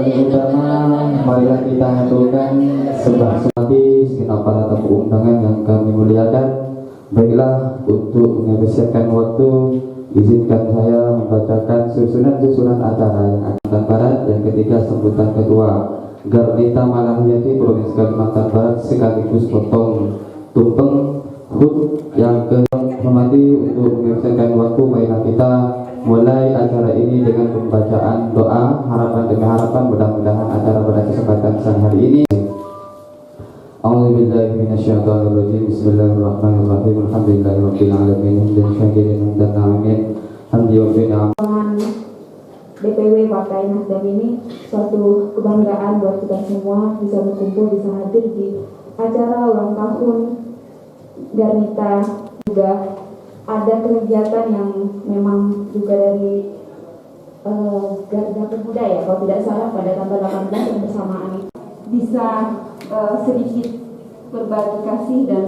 paling utama, marilah kita haturkan sembah sembah segenap para tamu undangan yang kami muliakan. Baiklah, untuk menghabiskan waktu, izinkan saya membacakan susunan acara yang akan barat. Yang ketiga, sambutan ketua Garnita Malahiyati Provinsi Kalimantan Barat sekaligus potong tumpeng hut. Yang kehormati, untuk menghabiskan waktu, marilah kita mulai acara ini dengan pembacaan doa harapan demi harapan. Mudah-mudahan acara pada kesempatan siang hari ini. A'udzubillahi minasyaitonirrajim. Bismillahirrahmanirrahim. Alhamdulillahirabbil alamin. Dan syakirin dan na'imin. Hamdulillah. DPW Partai Nasdem ini suatu kebanggaan buat kita semua bisa berkumpul, bisa hadir di acara ulang tahun Garnita. Juga ada kegiatan yang memang juga dari Garda Pemuda ya, kalau tidak salah pada tanggal 18 yang bersamaan itu bisa sedikit berbagi kasih dan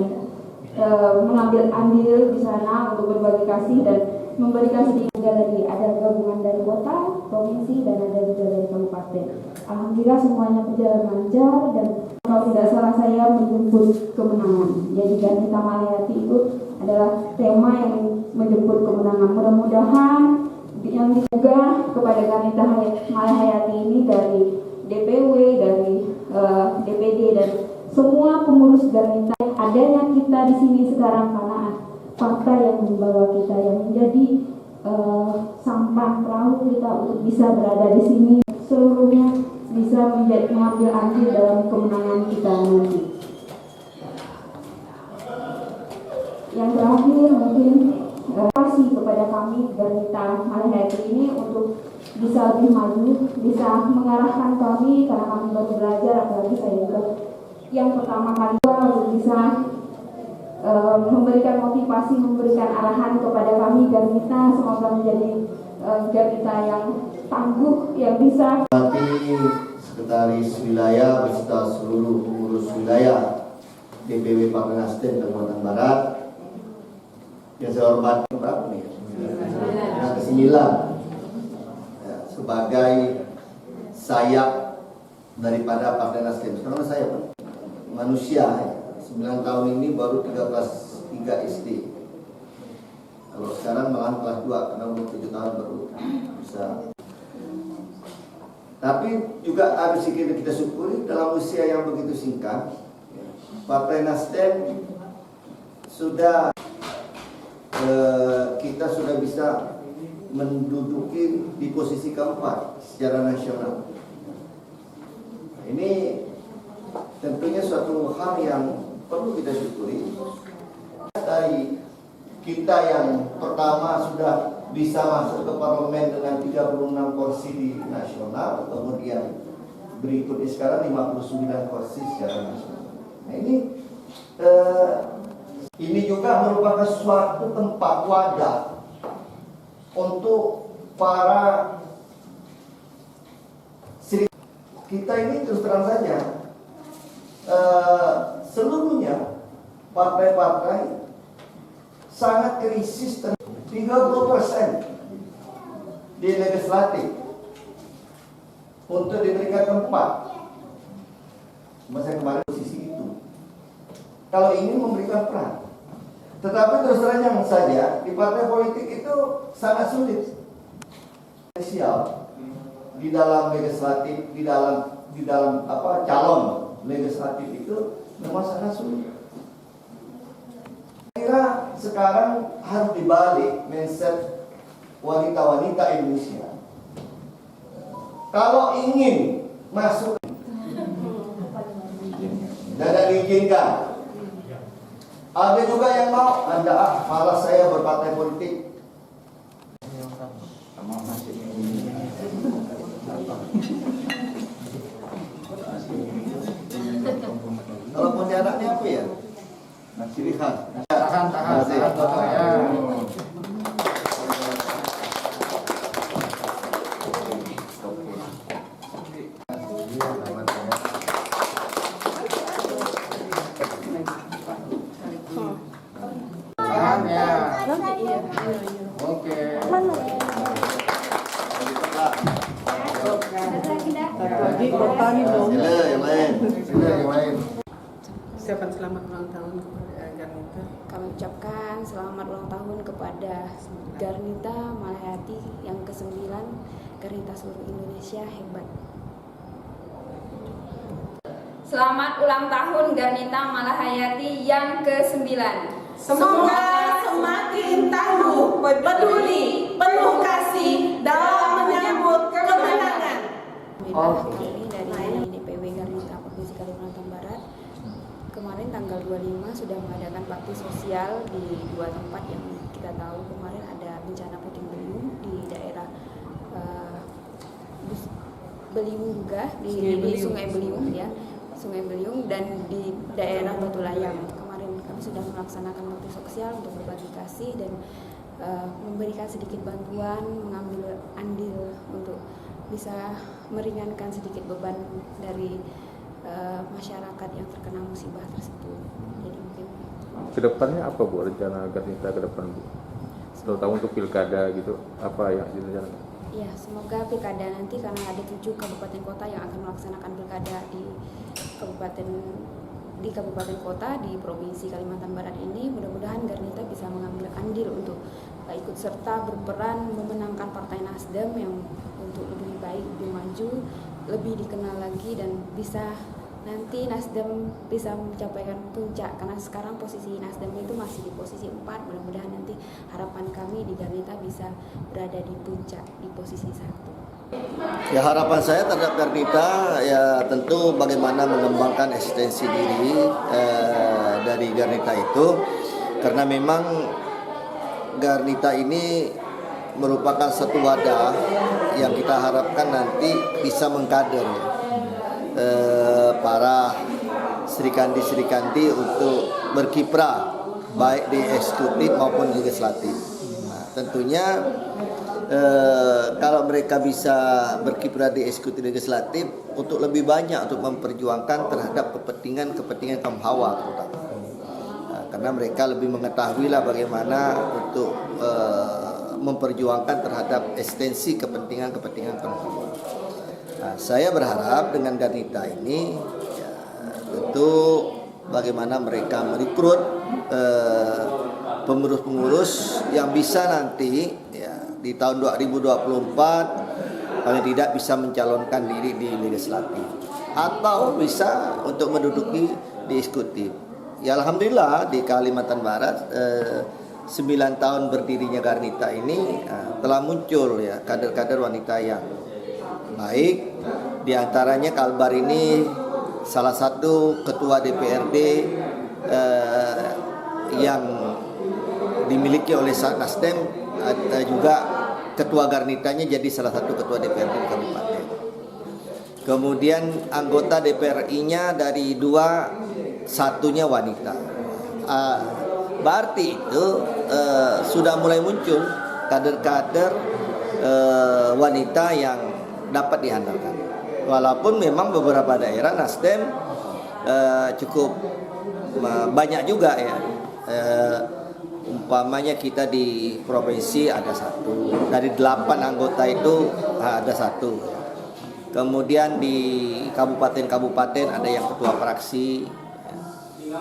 mengambil andil di sana untuk berbagi kasih dan memberikan sedikit dari ada gabungan dari kota, provinsi dan ada juga dari kabupaten. Alhamdulillah semuanya berjalan lancar dan kalau tidak salah saya menjemput kemenangan. Jadi Garnita Malahiyati itu adalah tema yang menjemput kemenangan. Mudah-mudahan yang juga kepada Garnita Malahiyati ini dari DPW, dari DPD dan semua pengurus Garnita, adanya kita di sini sekarang karena fakta yang membawa kita, yang menjadi sampan perahu kita untuk bisa berada di sini, seluruhnya bisa mengambil andil dalam kemenangan kita nanti. Yang terakhir mungkin kasih kepada kami Garnita Malahiyati ini untuk bisa lebih maju, bisa mengarahkan kami karena kami baru belajar, apalagi saya juga yang pertama kali bisa memberikan motivasi, memberikan arahan kepada kami Garnita. Semoga menjadi Garnita yang tangguh, yang bisa. Sekretaris Wilayah beserta seluruh pengurus wilayah DPW Partai Nasdem Kalimantan Barat yang saya hormati, berapa nih? Yang ke-9 ya, sebagai sayap daripada Partai Nasdem. Sekarang saya manusia ya. 9 tahun ini baru 3 kelas 3 SD. Kalau sekarang malah kelas 2 karena umur 7 tahun baru bisa. Tapi juga harus kita syukuri dalam usia yang begitu singkat, Partai Nasdem sudah kita sudah bisa menduduki di posisi keempat secara nasional. Ini tentunya suatu hal yang perlu kita syukuri. Dari kita yang pertama sudah bisa masuk ke parlemen dengan 36 kursi di nasional, kemudian berikutnya sekarang 59 kursi secara nasional. Nah, ini juga merupakan suatu tempat wadah untuk para kita ini terus terang saja seluruhnya partai-partai sangat krisis 30% di legislatif untuk diberikan tempat. Masa kemarin posisi itu kalau ingin memberikan peran, tetapi terus terang saja di partai politik itu sangat sulit spesial di dalam legislatif, di dalam calon legislatif itu memang sangat sulit. Kira sekarang harus dibalik mindset wanita-wanita Indonesia. Kalau ingin masuk tidak diizinkan. Ada juga yang mau, malas saya berpartai politik. Kalau punya anaknya apa ya? Ciri khas. Tahan. Oke. Sila yang lain. Sila yang lain. Ucapan selamat ulang tahun kepada Garnita. Kami ucapkan selamat ulang tahun kepada Garnita Malahayati yang ke-9. Garnita seluruh Indonesia hebat. Selamat ulang tahun Garnita Malahayati yang ke-9. Semoga semakin tangguh, peduli, penuh kasih dalam menyambut kemenangan. Kami dari DPW Garnita Provinsi Kalimantan Barat kemarin tanggal 25 sudah mengadakan bakti sosial di 2 tempat yang kita tahu. Kemarin ada bencana puting beliung di daerah Beliung juga di Sungai Beliung ya, Sungai Beliung, dan di daerah Batu Layang. Kemarin kami sudah melaksanakan bakti sosial untuk berbagi kasih dan memberikan sedikit bantuan, mengambil andil untuk bisa meringankan sedikit beban dari masyarakat yang terkena musibah tersebut. Jadi mungkin kedepannya apa Bu rencana Garnita ke depan Bu? Terutama untuk pilkada gitu, apa yang direncanakan? ya, semoga pilkada nanti, karena ada 7 kabupaten kota yang akan melaksanakan pilkada di kabupaten kota di Provinsi Kalimantan Barat ini, mudah-mudahan Garnita bisa mengambil andil untuk ikut serta berperan memenangkan Partai Nasdem yang untuk lebih baik, lebih maju, lebih dikenal lagi, dan bisa nanti Nasdem bisa mencapaikan puncak, karena sekarang posisi Nasdem itu masih di posisi 4. Mudah-mudahan nanti harapan kami di Garnita bisa berada di puncak di posisi 1. Ya, harapan saya terhadap Garnita ya tentu bagaimana mengembangkan eksistensi diri dari Garnita itu, karena memang Garnita ini merupakan satu wadah yang kita harapkan nanti bisa mengkader ya, para serikandi untuk berkiprah baik di eksekutif maupun legislatif. Nah, tentunya kalau mereka bisa berkiprah di eksekutif legislatif untuk lebih banyak untuk memperjuangkan terhadap kepentingan kaum hawa terutama. Nah, karena mereka lebih mengetahui lah bagaimana untuk memperjuangkan terhadap eksistensi kepentingan kaum hawa. Nah, saya berharap dengan Garnita ini ya, tentu bagaimana mereka merekrut pengurus-pengurus yang bisa nanti ya, di tahun 2024 paling tidak bisa mencalonkan diri di legislatif atau bisa untuk menduduki di eksekutif. Ya, alhamdulillah di Kalimantan Barat 9 tahun berdirinya Garnita ini telah muncul ya kader-kader wanita yang baik. Di antaranya Kalbar ini salah satu ketua DPRD yang dimiliki oleh Nasdem, juga ketua Garnitanya jadi salah satu ketua DPRD di kabupaten. Kemudian anggota DPRI-nya dari 2, satunya wanita. Berarti itu sudah mulai muncul kader-kader wanita yang dapat diandalkan. Walaupun memang beberapa daerah Nasdem cukup banyak juga ya. Umpamanya kita di provinsi ada 1, dari 8 anggota itu ada 1. Kemudian di kabupaten-kabupaten ada yang ketua fraksi,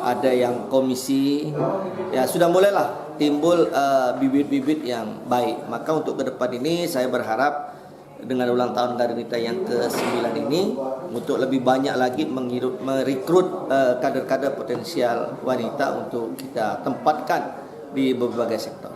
ada yang komisi. Ya, sudah mulailah timbul bibit-bibit yang baik. Maka untuk ke depan ini saya berharap dengan ulang tahun Garnita yang ke-9 ini untuk lebih banyak lagi merekrut kader-kader potensial wanita untuk kita tempatkan di berbagai sektor.